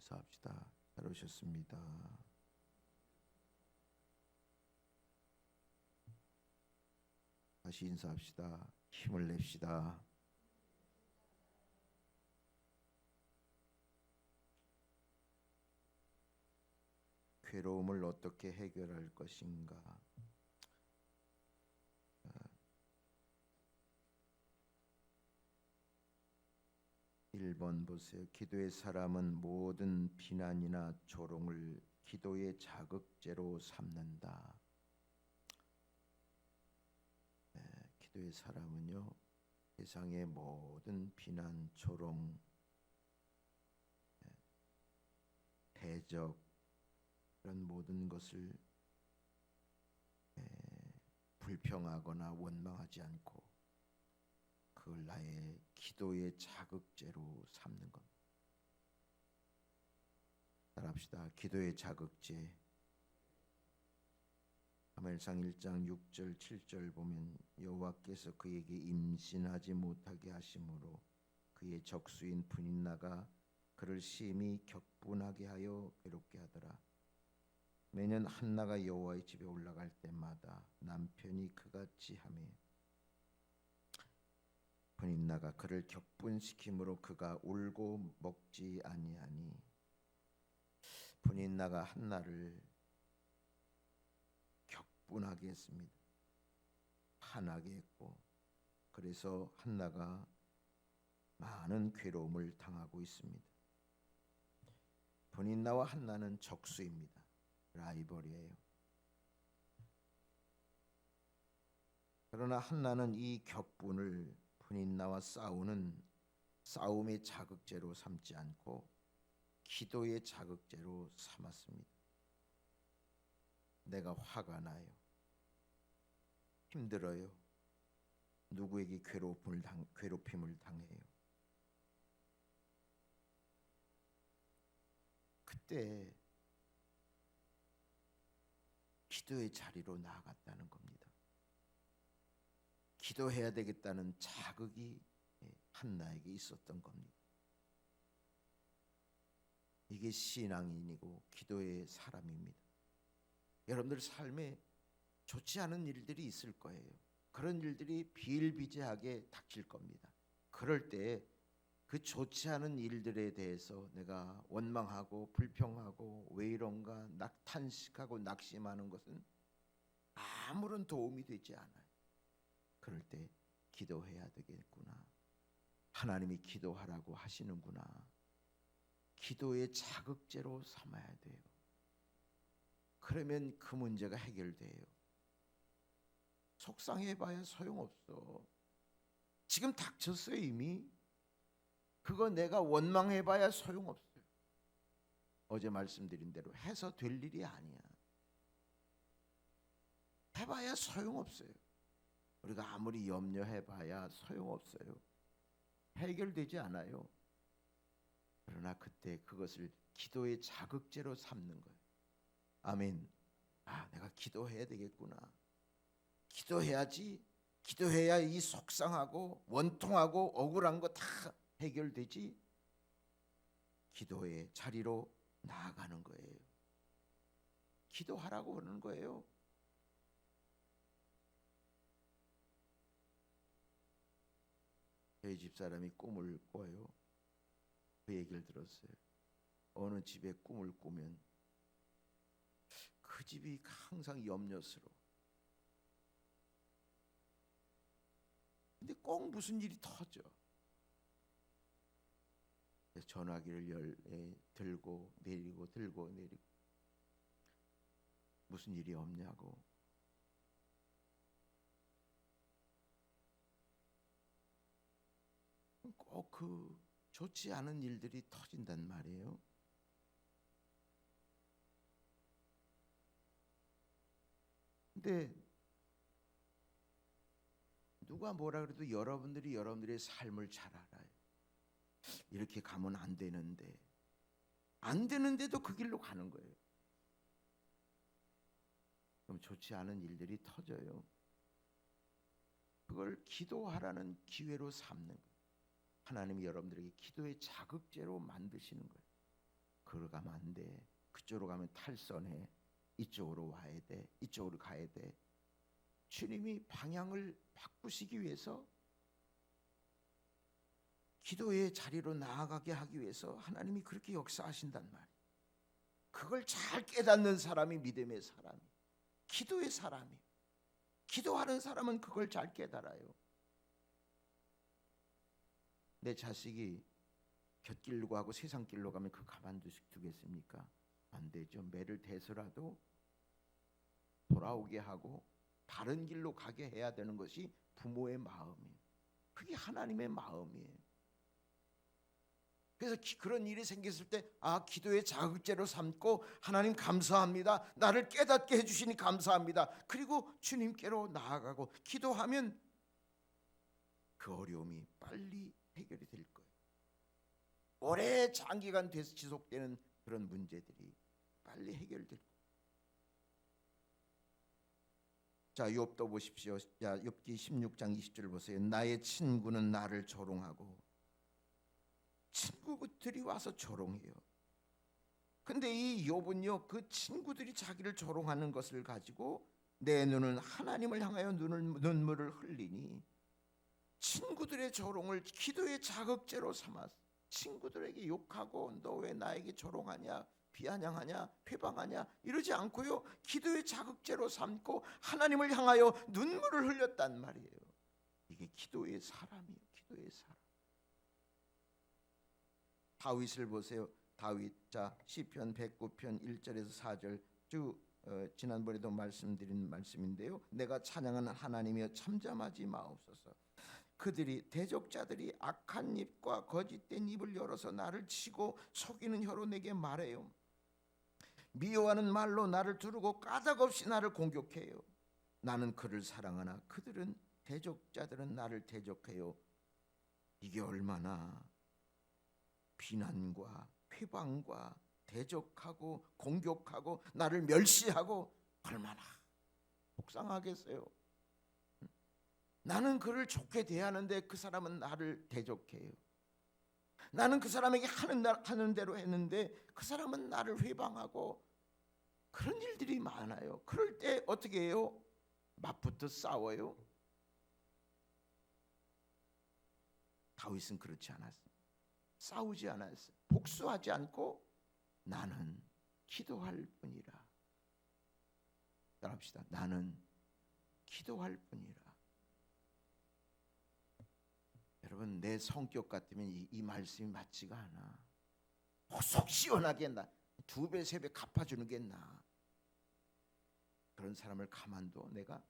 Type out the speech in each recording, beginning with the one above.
인사합시다. 잘 오셨습니다. 다시 인사합시다. 힘을 냅시다. 괴로움을 어떻게 해결할 것인가? 1번 보세요. 기도의 사람은 모든 비난이나 조롱을 기도의 자극제로 삼는다. 기도의 사람은요, 세상의 모든 비난, 조롱, 대적, 이런 모든 것을 불평하거나 원망하지 않고 그걸 나의 기도의 자극제로 삼는 겁니다. 따라합시다. 기도의 자극제. 사무엘상 1장 6절 7절 보면 여호와께서 그에게 임신하지 못하게 하심으로 그의 적수인 분인나가 그를 심히 격분하게 하여 괴롭게 하더라. 매년 한나가 여호와의 집에 올라갈 때마다 남편이 그같이 하며 분인나가 그를 격분시키므로 그가 울고 먹지 아니하니 분인나가 한나를 격분하게 했습니다. 화나게 했고, 그래서 한나가 많은 괴로움을 당하고 있습니다. 분인나와 한나는 적수입니다. 라이벌이에요. 그러나 한나는 이 격분을 분인나와 싸우는 싸움의 자극제로 삼지 않고 기도의 자극제로 삼았습니다. 내가 화가 나요. 힘들어요. 누구에게 괴롭힘을 당해요. 그때 기도의 자리로 나아갔다는 겁니다. 기도해야 되겠다는 자극이 한나에게 있었던 겁니다. 이게 신앙인이고 기도의 사람입니다. 여러분들 삶에 좋지 않은 일들이 있을 거예요. 그런 일들이 비일비재하게 닥칠 겁니다. 그럴 때 그 좋지 않은 일들에 대해서 내가 원망하고 불평하고 왜 이런가 탄식하고 낙심하는 것은 아무런 도움이 되지 않아요. 그럴 때 기도해야 되겠구나. 하나님이 기도하라고 하시는구나. 기도의 자극제로 삼아야 돼요. 그러면 그 문제가 해결돼요. 속상해봐야 소용없어. 지금 닥쳤어요 이미. 그거 내가 원망해봐야 소용없어요. 어제 말씀드린 대로 해서 될 일이 아니야. 해봐야 소용없어요. 우리가 아무리 염려해봐야 소용없어요. 해결되지 않아요. 그러나 그때 그것을 기도의 자극제로 삼는 거예요. 아멘. 내가 기도해야 되겠구나. 기도해야지. 기도해야 이 속상하고 원통하고 억울한 거 다 해결되지. 기도의 자리로 나아가는 거예요. 기도하라고 그러는 거예요. 저희 집사람이 꿈을 꿔요. 그 얘기를 들었어요. 어느 집에 꿈을 꾸면 그 집이 항상 염려스러워. 근데 꼭 무슨 일이 터져. 전화기를 들고 내리고 들고 내리고 무슨 일이 없냐고. 꼭 그 좋지 않은 일들이 터진단 말이에요. 근데 누가 뭐라 그래도 여러분들이 여러분들의 삶을 잘 알아요. 이렇게 가면 안 되는데도 그 길로 가는 거예요. 그럼 좋지 않은 일들이 터져요. 그걸 기도하라는 기회로 삼는 거예요. 하나님이 여러분들에게 기도의 자극제로 만드시는 거예요. 걸어가면 안 돼. 그쪽으로 가면 탈선해. 이쪽으로 와야 돼. 이쪽으로 가야 돼. 주님이 방향을 바꾸시기 위해서, 기도의 자리로 나아가게 하기 위해서 하나님이 그렇게 역사하신단 말이에요. 그걸 잘 깨닫는 사람이 믿음의 사람이, 기도의 사람이, 기도하는 사람은 그걸 잘 깨달아요. 내 자식이 곁길로 가고 세상 길로 가면 그 가만두겠습니까? 안 되죠. 매를 대서라도 돌아오게 하고 다른 길로 가게 해야 되는 것이 부모의 마음이에요. 그게 하나님의 마음이에요. 그래서 그런 일이 생겼을 때 기도의 자극제로 삼고, 하나님 감사합니다. 나를 깨닫게 해주시니 감사합니다. 그리고 주님께로 나아가고 기도하면 그 어려움이 빨리 해결이 될 거예요. 오래 장기간 지속되는 그런 문제들이 빨리 해결될 거예요. 자, 욥도 보십시오. 자, 욥기 16장 20절을 보세요. 나의 친구는 나를 조롱하고, 친구들이 와서 조롱해요. 근데 이 욥은요, 그 친구들이 자기를 조롱하는 것을 가지고 내 눈은 하나님을 향하여 눈물을 흘리니, 친구들의 조롱을 기도의 자극제로 삼아서 친구들에게 욕하고 너 왜 나에게 조롱하냐, 비아냥하냐, 회방하냐 이러지 않고요, 기도의 자극제로 삼고 하나님을 향하여 눈물을 흘렸단 말이에요. 이게 기도의 사람이에요. 기도의 사람. 다윗을 보세요. 다윗, 자, 시편 109편 1절에서 4절 지난번에도 말씀드린 말씀인데요. 내가 찬양하는 하나님이여 잠잠하지 마옵소서. 그들이, 대적자들이 악한 입과 거짓된 입을 열어서 나를 치고 속이는 혀로 내게 말해요. 미워하는 말로 나를 두르고 까닭없이 나를 공격해요. 나는 그를 사랑하나 대적자들은 나를 대적해요. 이게 얼마나 비난과 회방과 대적하고 공격하고 나를 멸시하고 얼마나 속상하겠어요. 나는 그를 좋게 대하는데 그 사람은 나를 대적해요. 나는 그 사람에게 하는 대로 했는데 그 사람은 나를 회방하고, 그런 일들이 많아요. 그럴 때 어떻게 해요? 맞붙어 싸워요. 다윗은 그렇지 않았어요. 싸우지 않았어요. 복수하지 않고 나는 기도할 뿐이라. 따라합시다. 나는 기도할 뿐이라. 여러분, 내 성격 같으면 이 말씀이 맞지가 않아. 속 시원하게 나 2배 3배 갚아주는 게 나. 그런 사람을 가만둬. 내가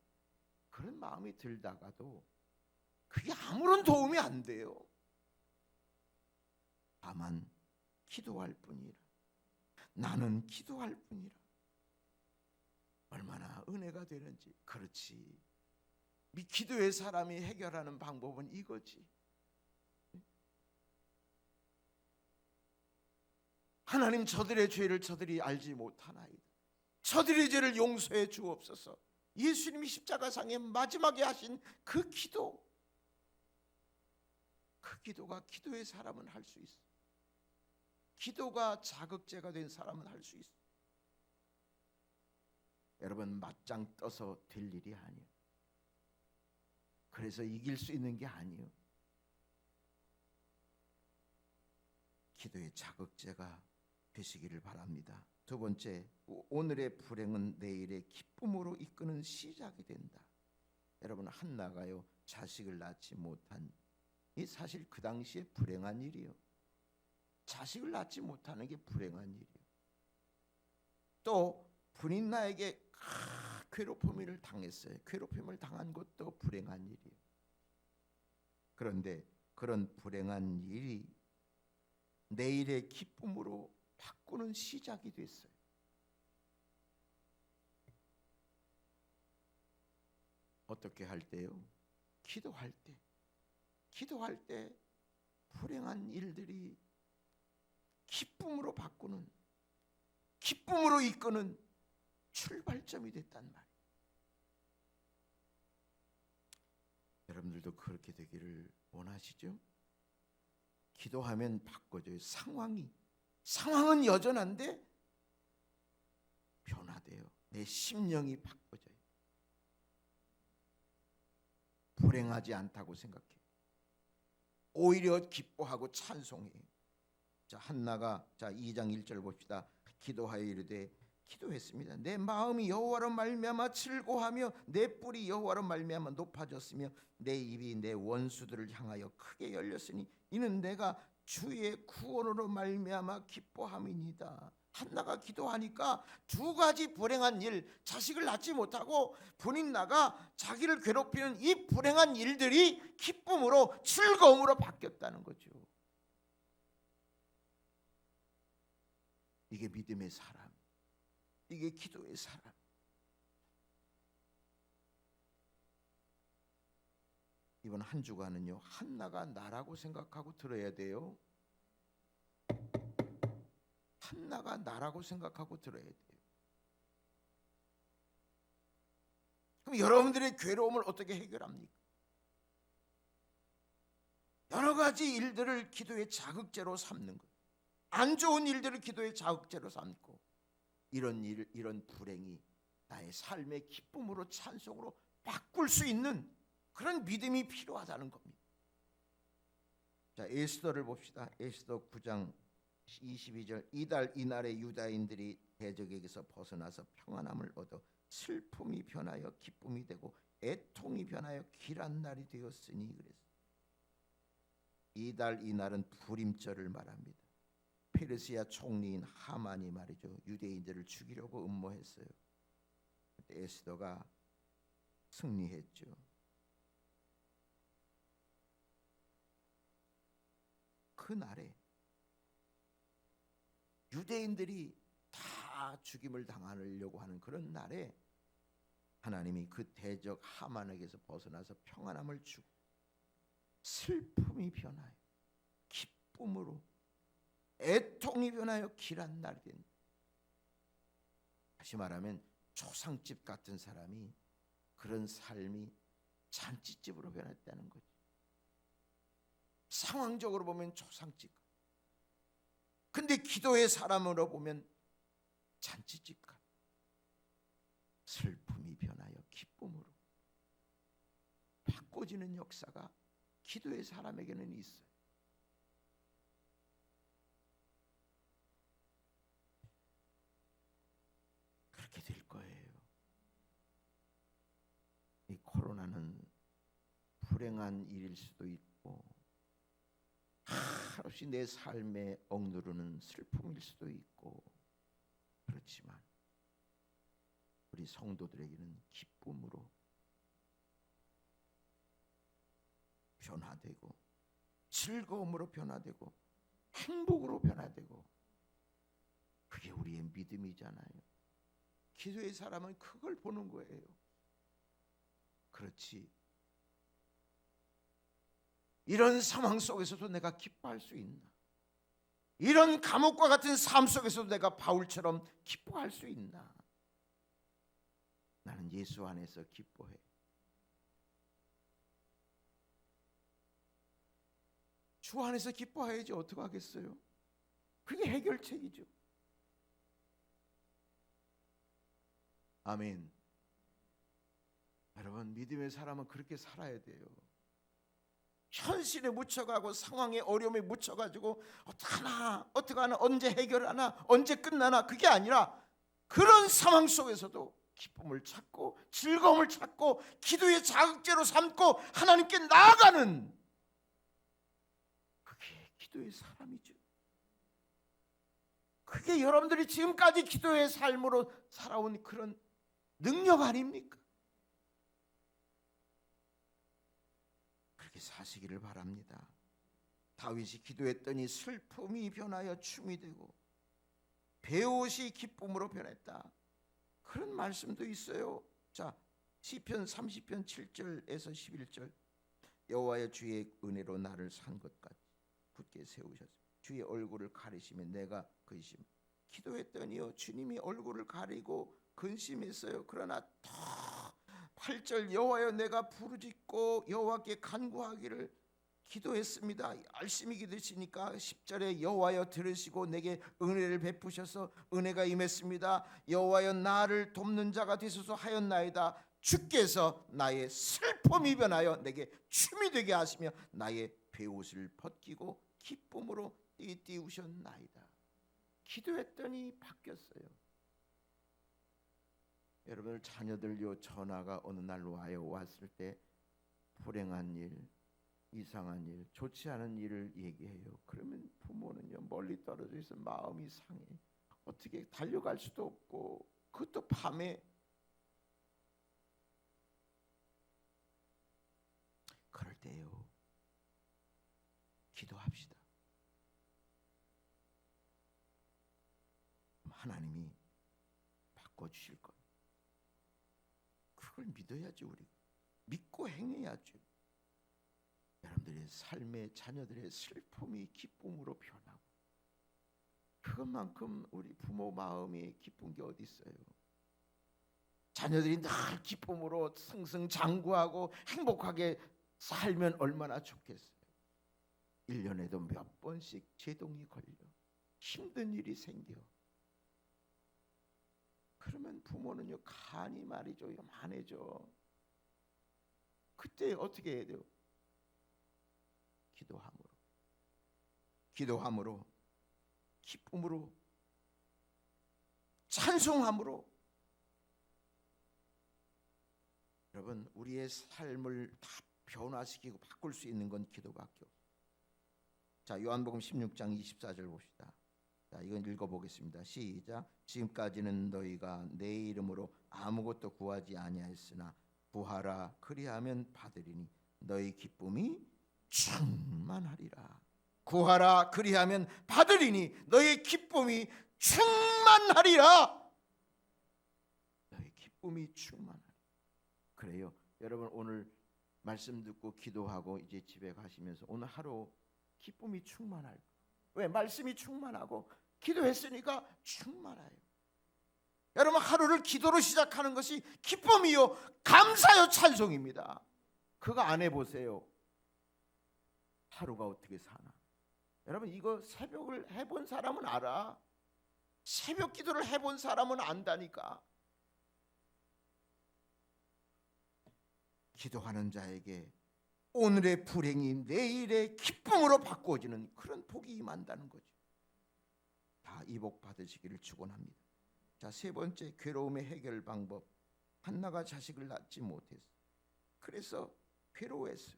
그런 마음이 들다가도 그게 아무런 도움이 안 돼요. 다만 기도할 뿐이라. 나는 기도할 뿐이라. 얼마나 은혜가 되는지. 그렇지, 기도의 사람이 해결하는 방법은 이거지. 하나님, 저들의 죄를 저들이 알지 못하나이다. 저들의 죄를 용서해 주옵소서. 예수님이 십자가상에 마지막에 하신 그 기도, 그 기도가 기도의 사람은 할 수 있어. 기도가 자극제가 된 사람은 할 수 있어. 여러분, 맞짱 떠서 될 일이 아니에요. 그래서 이길 수 있는 게 아니에요. 기도의 자극제가 되시기를 바랍니다. 두 번째, 오늘의 불행은 내일의 기쁨으로 이끄는 시작이 된다. 여러분, 한나가요, 자식을 낳지 못한, 이 사실 그 당시에 불행한 일이에요. 자식을 낳지 못하는 게 불행한 일이에요. 또 분인나에게 괴롭힘을 당했어요. 괴롭힘을 당한 것도 불행한 일이에요. 그런데 그런 불행한 일이 내일의 기쁨으로 바꾸는 시작이 됐어요. 어떻게 할 때요? 기도할 때. 기도할 때 불행한 일들이 기쁨으로 바꾸는, 기쁨으로 이끄는 출발점이 됐단 말이에요. 여러분들도 그렇게 되기를 원하시죠? 기도하면 바꿔져요. 상황은 여전한데 변화돼요. 내 심령이 바꿔져요. 불행하지 않다고 생각해요. 오히려 기뻐하고 찬송해요. 자, 한나가 2장 1절 봅시다. 기도하여 이르되, 기도했습니다. 내 마음이 여호와로 말미암아 즐거워하며 내 뿔이 여호와로 말미암아 높아졌으며 내 입이 내 원수들을 향하여 크게 열렸으니 이는 내가 주의 구원으로 말미암아 기뻐함이니이다. 한나가 기도하니까 두 가지 불행한 일, 자식을 낳지 못하고 본인 나가 자기를 괴롭히는 이 불행한 일들이 기쁨으로 즐거움으로 바뀌었다는 거죠. 이게 믿음의 사람, 이게 기도의 사람. 이번 한 주간은요, 한나가 나라고 생각하고 들어야 돼요. 한나가 나라고 생각하고 들어야 돼요. 그럼 여러분들의 괴로움을 어떻게 해결합니까? 여러 가지 일들을 기도의 자극제로 삼는 거예요. 안 좋은 일들을 기도의 자극제로 삼고, 이런 불행이 나의 삶의 기쁨으로 찬송으로 바꿀 수 있는 그런 믿음이 필요하다는 겁니다. 자, 에스더를 봅시다. 에스더 9장 22절. 이달 이날에 유다인들이 대적에게서 벗어나서 평안함을 얻어 슬픔이 변하여 기쁨이 되고 애통이 변하여 길한 날이 되었으니 그랬어요. 이달 이날은 불임절을 말합니다. 페르시아 총리인 하만이 말이죠, 유대인들을 죽이려고 음모했어요. 그때 에스더가 승리했죠. 그 날에 유대인들이 다 죽임을 당하려고 하는 그런 날에 하나님이 그 대적 하만에게서 벗어나서 평안함을 주고 슬픔이 변하여 기쁨으로, 애통이 변하여 길한 날이 된다. 다시 말하면 초상집 같은 사람이, 그런 삶이 잔치집으로 변했다는 거죠. 상황적으로 보면 초상집, 근데 기도의 사람으로 보면 잔치집 같아. 슬픔이 변하여 기쁨으로 바꿔지는 역사가 기도의 사람에게는 있어요. 그렇게 될 거예요. 이 코로나는 불행한 일일 수도 있고 한없이 내 삶에 억누르는 슬픔일 수도 있고, 그렇지만 우리 성도들에게는 기쁨으로 변화되고 즐거움으로 변화되고 행복으로 변화되고, 그게 우리의 믿음이잖아요. 기도의 사람은 그걸 보는 거예요. 그렇지, 이런 상황 속에서도 내가 기뻐할 수 있나? 이런 감옥과 같은 삶 속에서도 내가 바울처럼 기뻐할 수 있나? 나는 예수 안에서 기뻐해. 주 안에서 기뻐해야지 어떻게 하겠어요? 그게 해결책이죠. 아멘. 여러분, 믿음의 사람은 그렇게 살아야 돼요. 현실에 묻혀가고 상황의 어려움에 묻혀가지고 어떡하나 언제 해결하나 언제 끝나나, 그게 아니라 그런 상황 속에서도 기쁨을 찾고 즐거움을 찾고 기도의 자극제로 삼고 하나님께 나아가는, 그게 기도의 사람이죠. 그게 여러분들이 지금까지 기도의 삶으로 살아온 그런 능력 아닙니까? 그렇게 사시기를 바랍니다. 다윗이 기도했더니 슬픔이 변하여 춤이 되고 배옷이 기쁨으로 변했다. 그런 말씀도 있어요. 자, 시편 30편 7절에서 11절. 여호와의 주의 은혜로 나를 산 것 같이 굳게 세우셨습니다. 주의 얼굴을 가리시면 내가 근심. 기도했더니요, 주님이 얼굴을 가리고 근심했어요. 그러나 더 8절, 여호와여 내가 부르짖고 여호와께 간구하기를 기도했습니다. 열심히 기도했으니까 10절에 여호와여 들으시고 내게 은혜를 베푸셔서 은혜가 임했습니다. 여호와여 나를 돕는 자가 되소서 하였나이다. 주께서 나의 슬픔이 변하여 내게 춤이 되게 하시며 나의 베옷을 벗기고 기쁨으로 띠띠우셨나이다. 기도했더니 바뀌었어요. 여러분 자녀들요, 전화가 어느 날 왔을 때 불행한 일, 이상한 일, 좋지 않은 일을 얘기해요. 그러면 부모는요, 멀리 떨어져 있어 마음이 상해. 어떻게 달려갈 수도 없고, 그것도 밤에. 그럴 때요, 기도합시다. 하나님이 바꿔주실 거예요. 그걸 믿어야지. 우리 믿고 행해야죠. 여러분들의 삶의 자녀들의 슬픔이 기쁨으로 변하고, 그것만큼 우리 부모 마음이 기쁜 게 어디 있어요? 자녀들이 늘 기쁨으로 승승장구하고 행복하게 살면 얼마나 좋겠어요. 1년에도 몇 번씩 제동이 걸려 힘든 일이 생겨. 그러면 부모는요, 간이 말이죠, 요만해져. 그때 어떻게 해야 돼요? 기도함으로, 기쁨으로, 찬송함으로. 여러분, 우리의 삶을 다 변화시키고 바꿀 수 있는 건 기도밖에 없어요. 자, 요한복음 16장 24절 봅시다. 자, 이건 읽어보겠습니다. 시작. 지금까지는 너희가 내 이름으로 아무것도 구하지 아니하였으나 구하라 그리하면 받으리니 너희 기쁨이 충만하리라. 구하라 그리하면 받으리니 너희 기쁨이 충만하리라. 너희 기쁨이 충만하리라. 그래요. 여러분 오늘 말씀 듣고 기도하고 이제 집에 가시면서 오늘 하루 기쁨이 충만할 거예요. 왜? 말씀이 충만하고 기도했으니까 충만해요. 여러분 하루를 기도로 시작하는 것이 기쁨이요, 감사요, 찬송입니다. 그거 안 해보세요. 하루가 어떻게 사나? 여러분 이거 새벽을 해본 사람은 알아. 새벽 기도를 해본 사람은 안다니까. 기도하는 자에게 오늘의 불행이 내일의 기쁨으로 바꿔지는 그런 복이 임한다는 거죠. 다 이 복 받으시기를 축원합니다. 자, 세 번째 괴로움의 해결 방법. 한나가 자식을 낳지 못했어요. 그래서 괴로워했어요.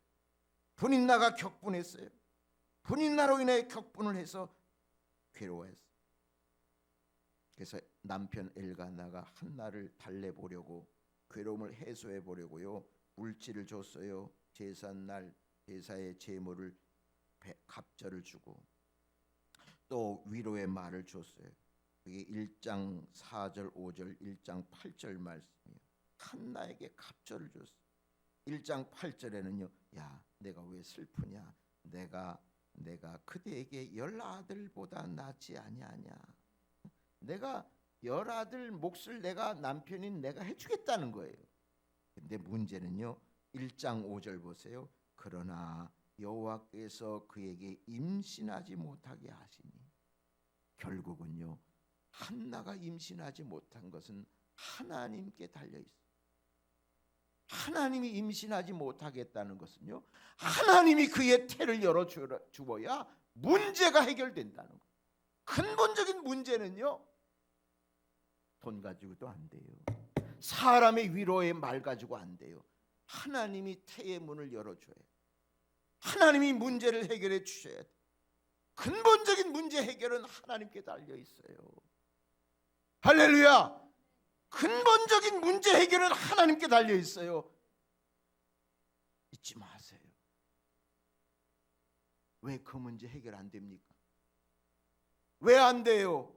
분인나가 격분했어요. 분인나로 인해 격분을 해서 괴로워했어요. 그래서 남편 엘가나가 한나를 달래보려고, 괴로움을 해소해 보려고요, 물질을 줬어요. 제삿날 제사의 제물을 갑절을 주고, 또 위로의 말을 줬어요. 그게 1장 4절 5절 1장 8절 말씀이에요. 한나에게 갑절을 줬어요. 1장 8절에는요, 야 내가 왜 슬프냐, 내가 그대에게 10아들보다 낫지 아니하냐, 내가 10아들 몫을 내가 남편인 내가 해주겠다는 거예요. 근데 문제는요, 1장 5절 보세요. 그러나 여호와께서 그에게 임신하지 못하게 하시니. 결국은요, 한나가 임신하지 못한 것은 하나님께 달려 있어요. 하나님이 임신하지 못하겠다는 것은요, 하나님이 그의 태를 열어 주어야 문제가 해결된다는 거예요. 근본적인 문제는요, 돈 가지고도 안 돼요. 사람의 위로의 말 가지고 안 돼요. 하나님이 태의 문을 열어줘야 돼요. 하나님이 문제를 해결해 주셔야 돼요. 근본적인 문제 해결은 하나님께 달려 있어요. 할렐루야. 근본적인 문제 해결은 하나님께 달려 있어요. 잊지 마세요. 왜 그 문제 해결 안 됩니까? 왜 안 돼요?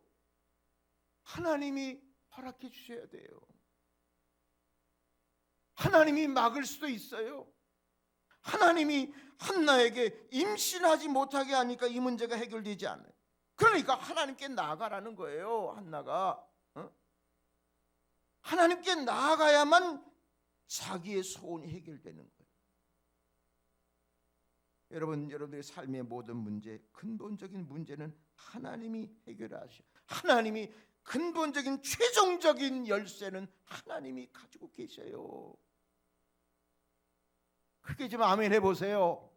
하나님이 허락해 주셔야 돼요. 하나님이 막을 수도 있어요. 하나님이 한나에게 임신하지 못하게 하니까 이 문제가 해결되지 않아요. 그러니까 하나님께 나아가라는 거예요. 한나가 하나님께 나아가야만 자기의 소원이 해결되는 거예요. 여러분들의 삶의 모든 문제, 근본적인 문제는 하나님이 해결하셔. 하나님이 근본적인 최종적인 열쇠는 하나님이 가지고 계셔요. 그렇게 좀 아멘 해보세요.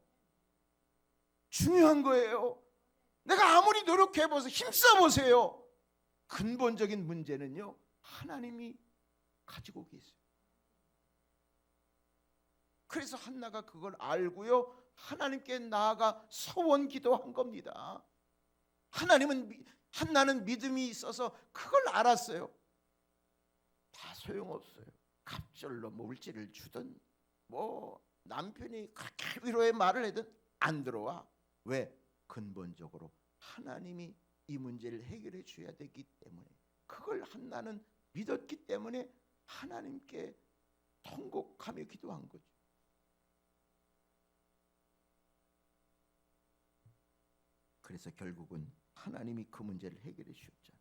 중요한 거예요. 내가 아무리 노력해보세요, 힘써보세요, 근본적인 문제는요 하나님이 가지고 계세요. 그래서 한나가 그걸 알고요 하나님께 나아가 소원 기도한 겁니다. 한나는 믿음이 있어서 그걸 알았어요. 다 소용없어요. 갑절로 물질을 주든 남편이 그렇게 위로의 말을 하든 안 들어와. 왜? 근본적으로 하나님이 이 문제를 해결해 줘야 되기 때문에, 그걸 한나는 믿었기 때문에 하나님께 통곡하며 기도한 거죠. 그래서 결국은 하나님이 그 문제를 해결해 주셨잖아요.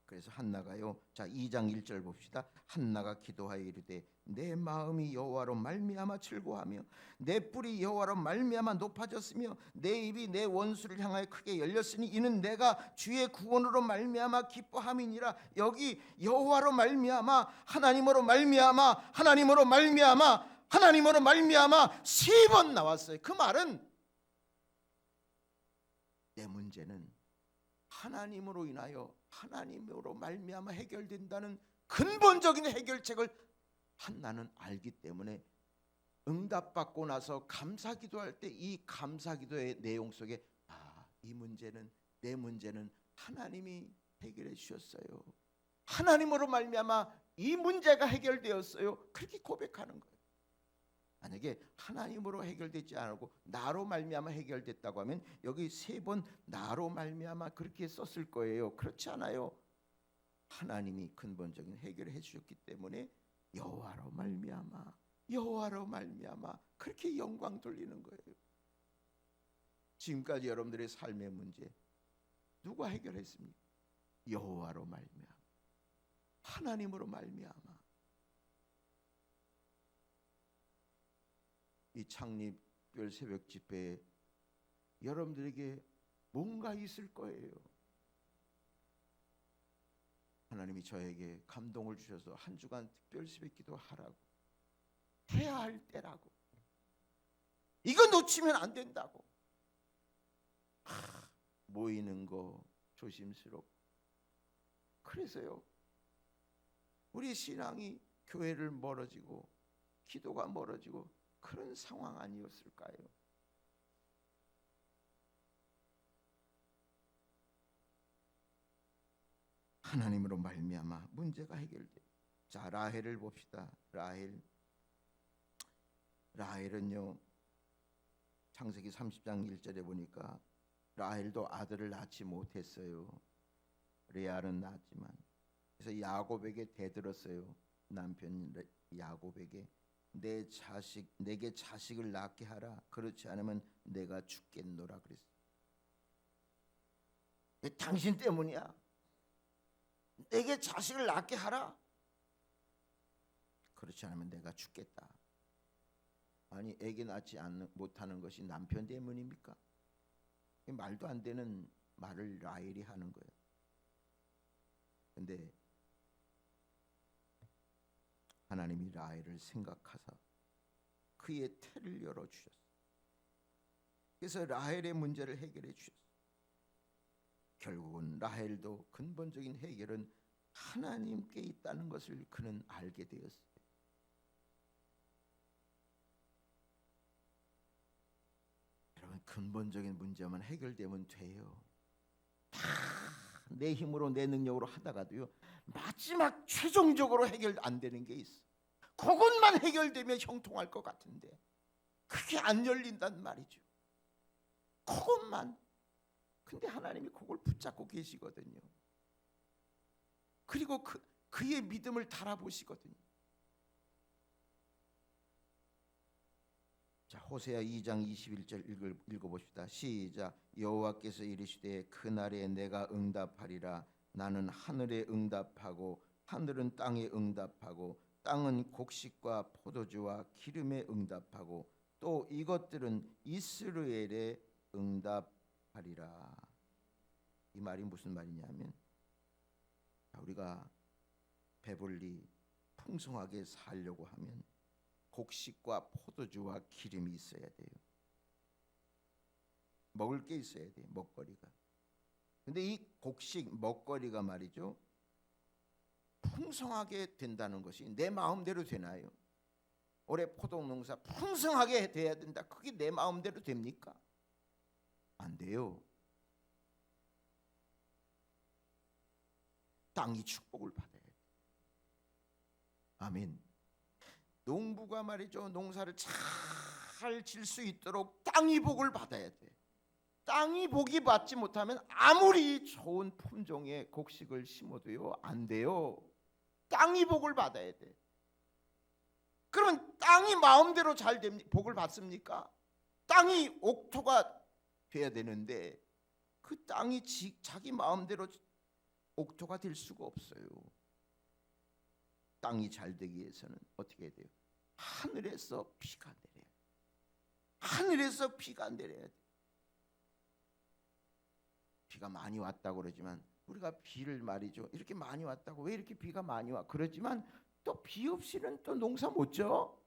그래서 한나가요, 자 2장 1절 봅시다. 한나가 기도하여 이르되 내 마음이 여호와로 말미암아 즐거하며 내 뿔이 여호와로 말미암아 높아졌으며 내 입이 내 원수를 향하여 크게 열렸으니 이는 내가 주의 구원으로 말미암아 기뻐함이니라. 여기 여호와로 말미암아, 하나님으로 말미암아, 하나님으로 말미암아, 하나님으로 말미암아 3번 나왔어요. 그 말은 내 문제는 하나님으로 인하여, 하나님으로 말미암아 해결된다는 근본적인 해결책을 한나는 알기 때문에 응답받고 나서 감사기도할 때 이 감사기도의 내용 속에 이 문제는, 내 문제는 하나님이 해결해 주셨어요. 하나님으로 말미암아 이 문제가 해결되었어요. 그렇게 고백하는 거예요. 만약에 하나님으로 해결되지 않고 나로 말미암아 해결됐다고 하면 여기 3번 나로 말미암아 그렇게 썼을 거예요. 그렇지 않아요. 하나님이 근본적인 해결을 해주셨기 때문에 여호와로 말미암아, 여호와로 말미암아 그렇게 영광 돌리는 거예요. 지금까지 여러분들의 삶의 문제 누가 해결했습니까? 여호와로 말미암아, 하나님으로 말미암아. 이 창립별 새벽 집회에 여러분들에게 뭔가 있을 거예요. 하나님이 저에게 감동을 주셔서 한 주간 특별 새벽 기도하라고, 해야 할 때라고, 이거 놓치면 안 된다고. 모이는 거 조심스럽고. 그래서요 우리 신앙이 교회를 멀어지고 기도가 멀어지고 그런 상황 아니었을까요? 하나님으로 말미암아 문제가 해결돼. 자 라헬을 봅시다. 라헬은요 창세기 30장 1절에 보니까 라헬도 아들을 낳지 못했어요. 레아는 낳았지만. 그래서 야곱에게 대들었어요. 남편 야곱에게 내게 자식을 낳게 하라. 그렇지 않으면 내가 죽겠노라 그랬어요. 당신 때문이야. 내게 자식을 낳게 하라. 그렇지 않으면 내가 죽겠다. 아니 애기 낳지 못하는 것이 남편 때문입니까? 말도 안 되는 말을 라헬이 하는 거예요. 근데 하나님이 라헬을 생각하사 그의 태를 열어주셨어요. 그래서 라헬의 문제를 해결해 주셨어요. 결국은 라헬도 근본적인 해결은 하나님께 있다는 것을 그는 알게 되었어요. 여러분 근본적인 문제만 해결되면 돼요. 다 내 힘으로 내 능력으로 하다가도요 마지막 최종적으로 해결 안 되는 게 있어. 그것만 해결되면 형통할 것 같은데 그게 안 열린단 말이죠. 그것만. 근데 하나님이 그걸 붙잡고 계시거든요. 그리고 그의 믿음을 달아보시거든요. 자 호세아 2장 21절 읽어봅시다. 시작. 여호와께서 이르시되 그날에 내가 응답하리라. 나는 하늘에 응답하고 하늘은 땅에 응답하고 땅은 곡식과 포도주와 기름에 응답하고 또 이것들은 이스라엘에 응답하리라. 이 말이 무슨 말이냐면 우리가 배불리 풍성하게 살려고 하면 곡식과 포도주와 기름이 있어야 돼요. 먹을 게 있어야 돼요. 먹거리가. 근데 이 곡식 먹거리가 말이죠, 풍성하게 된다는 것이 내 마음대로 되나요? 올해 포도농사 풍성하게 돼야 된다. 그게 내 마음대로 됩니까? 안 돼요. 땅이 축복을 받아야 돼. 아멘. 농부가 말이죠, 농사를 잘 질 수 있도록 땅이 복을 받아야 돼. 땅이 복이 받지 못하면 아무리 좋은 품종의 곡식을 심어도요, 안 돼요. 땅이 복을 받아야 돼. 그러면 땅이 마음대로 잘 복을 받습니까? 땅이 옥토가 돼야 되는데 그 땅이 자기 마음대로 옥토가 될 수가 없어요. 땅이 잘 되기 위해서는 어떻게 해야 돼요? 하늘에서 비가 내려야 돼. 하늘에서 비가 내려야 돼. 비가 많이 왔다고 그러지만 우리가 비를 말이죠, 이렇게 많이 왔다고, 왜 이렇게 비가 많이 와? 그러지만 또 비 없이는 또 농사 못 져.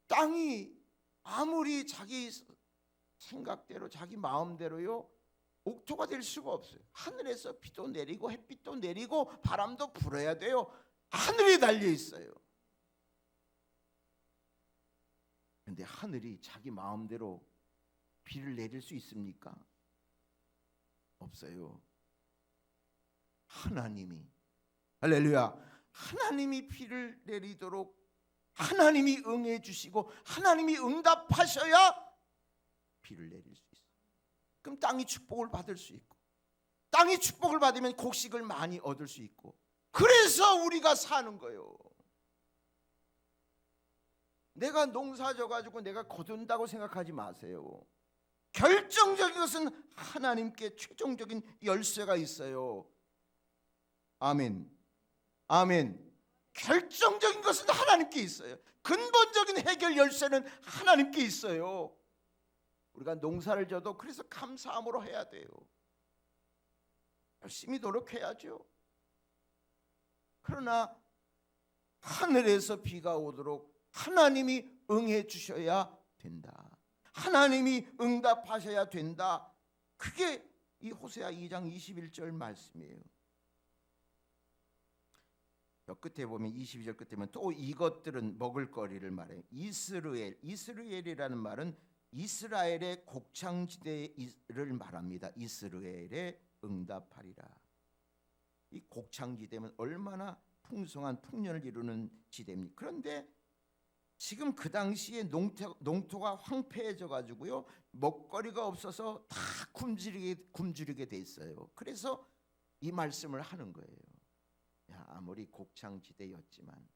땅이 아무리 자기 생각대로 자기 마음대로요 옥토가 될 수가 없어요. 하늘에서 비도 내리고 햇빛도 내리고 바람도 불어야 돼요. 하늘이 달려 있어요. 그런데 하늘이 자기 마음대로 비를 내릴 수 있습니까? 없어요. 하나님이, 할렐루야, 하나님이 비를 내리도록 하나님이 응해 주시고 하나님이 응답하셔야 비를 내릴 수 있어요. 그럼 땅이 축복을 받을 수 있고, 땅이 축복을 받으면 곡식을 많이 얻을 수 있고, 그래서 우리가 사는 거예요. 내가 농사 져가지고 내가 거둔다고 생각하지 마세요. 결정적인 것은 하나님께 최종적인 열쇠가 있어요. 아멘. 아멘. 결정적인 것은 하나님께 있어요. 근본적인 해결 열쇠는 하나님께 있어요. 우리가 농사를 져도 그래서 감사함으로 해야 돼요. 열심히 노력해야죠. 그러나 하늘에서 비가 오도록 하나님이 응해 주셔야 된다. 하나님이 응답하셔야 된다. 그게 이 호세아 2장 21절 말씀이에요. 끝에 보면 22절 끝에 보면 또 이것들은 먹을거리를 말해요. 이스라엘이라는 말은 이스라엘의 곡창지대를 말합니다. 이스라엘에 응답하리라. 이 곡창지대면 얼마나 풍성한 풍년을 이루는 지대입니까? 그런데 지금 그 당시에 농토가 황폐해져 가지고요 먹거리가 없어서 다 굶주리게 돼 있어요. 그래서 이 말씀을 하는 거예요. 야, 아무리 곡창지대였지만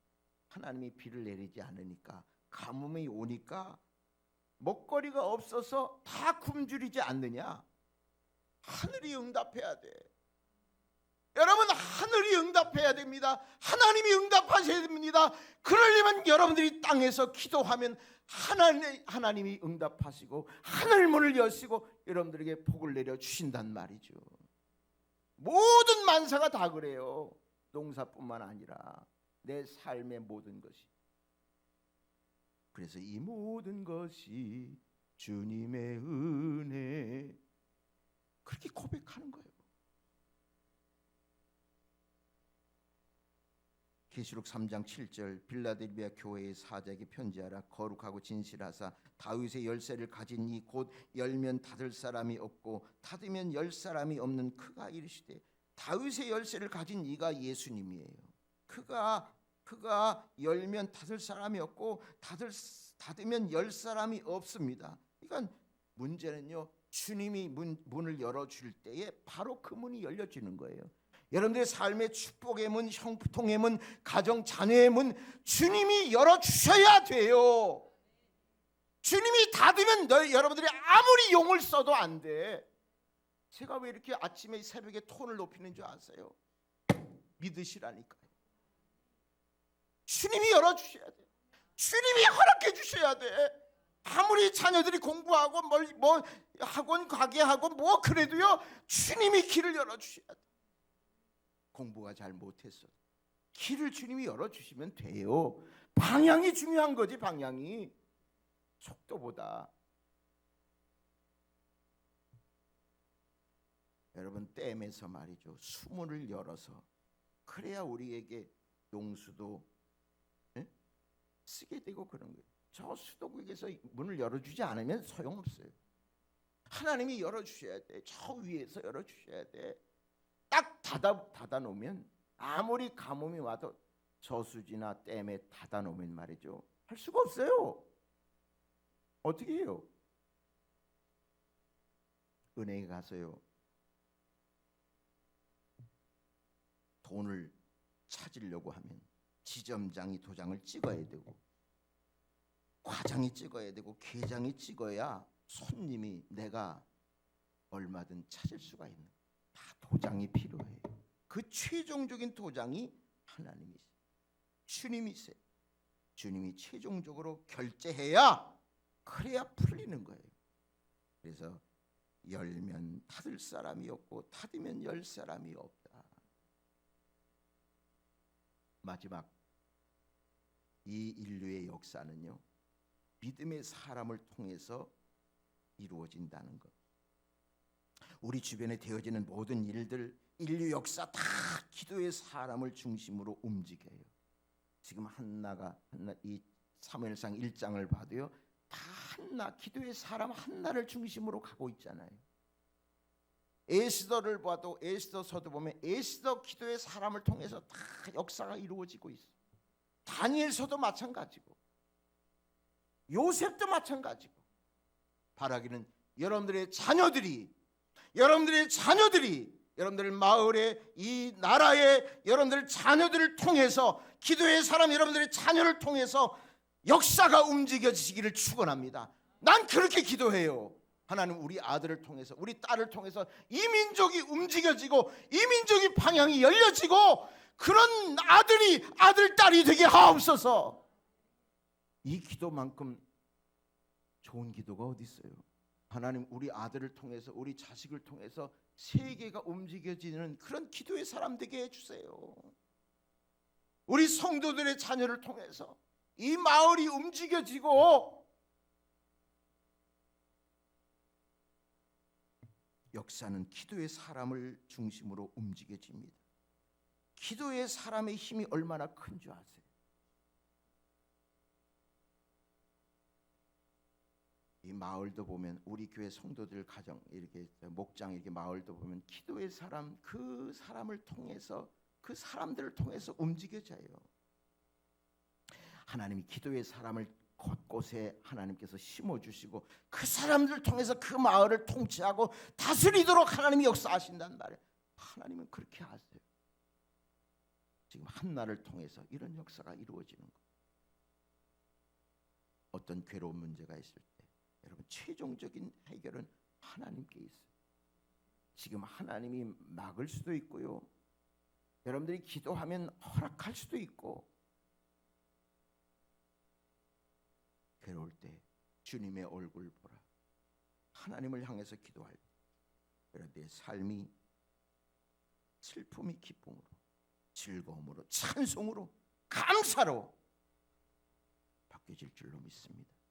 하나님이 비를 내리지 않으니까, 가뭄이 오니까 먹거리가 없어서 다 굶주리지 않느냐? 하늘이 응답해야 돼. 여러분, 하늘이 응답해야 됩니다. 하나님이 응답하셔야 됩니다. 그러려면 여러분들이 땅에서 기도하면 하나님이 응답하시고 하늘 문을 여시고 여러분들에게 복을 내려 주신단 말이죠. 모든 만사가 다 그래요. 농사뿐만 아니라 내 삶의 모든 것이. 그래서 이 모든 것이 주님의 은혜, 그렇게 고백하는 거예요. 계시록 3장 7절 빌라델비아 교회의 사자에게 편지하라. 거룩하고 진실하사 다윗의 열쇠를 가진 이 곧 열면 닫을 사람이 없고 닫으면 열 사람이 없는 그가 이르시되, 다윗의 열쇠를 가진 이가 예수님이에요. 그가 열면 닫을 사람이 없고 닫으면 열 사람이 없습니다. 그러니까 문제는요, 주님이 문을 열어줄 때에 바로 그 문이 열려지는 거예요. 여러분들의 삶의 축복의 문, 형통의 문, 가정 자녀의 문, 주님이 열어주셔야 돼요. 주님이 닫으면 여러분들이 아무리 용을 써도 안 돼. 제가 왜 이렇게 아침에 새벽에 톤을 높이는 줄 아세요? 믿으시라니까요. 주님이 열어주셔야 돼요. 주님이 허락해 주셔야 돼. 아무리 자녀들이 공부하고 뭐 학원 가게 하고 뭐 그래도요, 주님이 길을 열어주셔야 돼. 공부가 잘 못했어, 길을 주님이 열어주시면 돼요. 방향이 중요한 거지. 방향이 속도보다. 여러분, 댐에서 말이죠, 수문을 열어서 그래야 우리에게 용수도 쓰게 되고 그런 거예요. 저 수도국에서 문을 열어주지 않으면 소용없어요. 하나님이 열어주셔야 돼. 저 위에서 열어주셔야 돼. 딱 닫아놓으면 아무리 가뭄이 와도 저수지나 댐에 닫아놓으면 말이죠, 할 수가 없어요. 어떻게 해요? 은행에 가서요, 돈을 찾으려고 하면 지점장이 도장을 찍어야 되고, 과장이 찍어야 되고, 계장이 찍어야 손님이 내가 얼마든 찾을 수가 있는, 다 도장이 필요해요. 그 최종적인 도장이 하나님이세요. 주님이세요. 주님이 최종적으로 결제해야, 그래야 풀리는 거예요. 그래서 열면 닫을 사람이 없고 닫으면 열 사람이 없다. 마지막, 이 인류의 역사는요, 믿음의 사람을 통해서 이루어진다는 것. 우리 주변에 되어지는 모든 일들, 인류 역사 다 기도의 사람을 중심으로 움직여요. 지금 한나가 이 사무엘상 1장을 봐도요, 다 한나, 기도의 사람 한나를 중심으로 가고 있잖아요. 에스더를 봐도, 에스더서도 보면 에스더 기도의 사람을 통해서 다 역사가 이루어지고 있어. 다니엘서도 마찬가지고, 요셉도 마찬가지고. 바라기는 여러분들의 자녀들이, 여러분들 마을에, 이 나라에 여러분들 자녀들을 통해서, 기도의 사람 여러분들의 자녀를 통해서 역사가 움직여지기를 축원합니다. 난 그렇게 기도해요. 하나님, 우리 아들을 통해서, 우리 딸을 통해서 이 민족이 움직여지고, 이 민족이 방향이 열려지고, 그런 아들 딸이 되게 하옵소서. 이 기도만큼 좋은 기도가 어디 있어요? 하나님, 우리 아들을 통해서, 우리 자식을 통해서 세계가 움직여지는 그런 기도의 사람 되게 해주세요. 우리 성도들의 자녀를 통해서 이 마을이 움직여지고, 역사는 기도의 사람을 중심으로 움직여집니다. 기도의 사람의 힘이 얼마나 큰 줄 아세요? 이 마을도 보면, 우리 교회 성도들 가정, 이렇게 목장, 이렇게 마을도 보면 기도의 사람, 그 사람을 통해서, 그 사람들을 통해서 움직여져요. 하나님이 기도의 사람을 곳곳에 하나님께서 심어주시고, 그 사람들을 통해서 그 마을을 통치하고 다스리도록 하나님이 역사하신다는 말이에요. 하나님은 그렇게 하세요. 지금 한나를 통해서 이런 역사가 이루어지는 거예요. 어떤 괴로운 문제가 있을 때 여러분, 최종적인 해결은 하나님께 있어요. 지금 하나님이 막을 수도 있고요, 여러분들이 기도하면 허락할 수도 있고, 괴로울 때 주님의 얼굴 보라. 하나님을 향해서 기도할 때 여러분들의 삶이 슬픔이 기쁨으로, 즐거움으로, 찬송으로, 감사로 바뀌어질 줄로 믿습니다.